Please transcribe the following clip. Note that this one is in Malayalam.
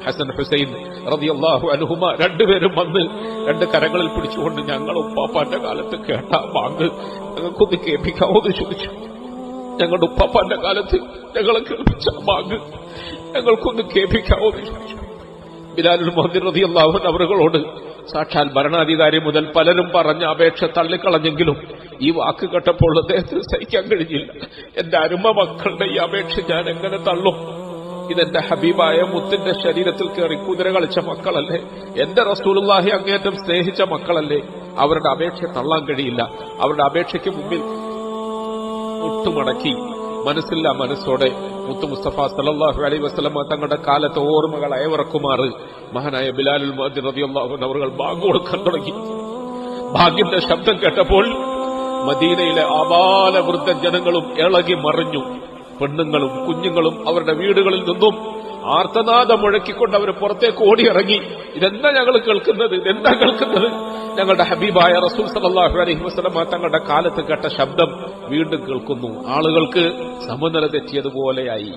ഹസൻ ഹുസൈൻ റളിയല്ലാഹു അൻഹുമ രണ്ടുപേരും വന്ന് രണ്ട് കരങ്ങളിൽ പിടിച്ചുകൊണ്ട് ഞങ്ങൾ ഉപ്പാപ്പാന്റെ കാലത്ത് കേട്ട ബാങ്ക് ഞങ്ങൾക്കൊന്ന് കേൾപ്പിക്കാവോ എന്ന് ചോദിച്ചു. ഞങ്ങളുടെ ഉപ്പാപ്പാന്റെ കാലത്ത് ഞങ്ങളെ കേൾപ്പിച്ച ബാങ്ക് ഞങ്ങൾക്കൊന്ന് കേൾപ്പിക്കാവോ എന്ന് ചോദിച്ചു. ബിലാലുൽ മുഅദ്ദിൻ റളിയല്ലാഹു അൻഹു അവരോട് സാക്ഷാൽ ഭരണാധികാരി മുതൽ പലരും പറഞ്ഞ അപേക്ഷ തള്ളിക്കളഞ്ഞെങ്കിലും ഈ വാക്ക് കേട്ടപ്പോൾ അദ്ദേഹത്തിന് സഹിക്കാൻ കഴിഞ്ഞില്ല. എന്റെ അരുമ മക്കളുടെ ഈ അപേക്ഷ ഞാൻ എങ്ങനെ തള്ളും? ഇതെന്റെ ഹബീബായ മുത്തിന്റെ ശരീരത്തിൽ കയറി കുതിര കളിച്ച മക്കളല്ലേ, എന്റെ റസൂലുള്ളാഹി അങ്ങേറ്റം സ്നേഹിച്ച മക്കളല്ലേ, അവരുടെ അപേക്ഷ തള്ളാൻ കഴിയില്ല. അവരുടെ അപേക്ഷയ്ക്ക് മുമ്പിൽ മുട്ടുമടക്കി മനസ്സില്ല മനസ്സോടെ മുത്തു മുസ്തഫ സല്ലല്ലാഹു അലൈഹി വസല്ലമ തങ്ങളുടെ കാലത്തെ ഓർമ്മകൾ അയവിറക്കുമാറ് മഹാനായ ബിലാലുൽ മുഅദ്ദിൻ റളിയല്ലാഹു അൻഹു അവർ ബാങ്ക് കൊടുക്കാൻ തുടങ്ങി. ബാങ്കിന്റെ ശബ്ദം കേട്ടപ്പോൾ മദീനയിലെ ആബാല വൃദ്ധ ജനങ്ങളും ഇളകി മറിഞ്ഞു. പെണ്ണുങ്ങളും കുഞ്ഞുങ്ങളും അവരുടെ വീടുകളിൽ നിന്നും ആർത്തനാദം മുഴക്കിക്കൊണ്ട് അവർ പുറത്തേക്ക് ഓടിയിറങ്ങി. ഇതെന്താ ഞങ്ങൾ കേൾക്കുന്നത്? ഇതെന്താ കേൾക്കുന്നത്? ഞങ്ങളുടെ ഹബീബായ റസൂൽ സല്ലല്ലാഹു അലൈഹി വസല്ലമ തങ്ങളുടെ കാലത്ത് കേട്ട ശബ്ദം വീണ്ടും കേൾക്കുന്നു. ആളുകൾക്ക് സമനില തെറ്റിയതുപോലെയായി.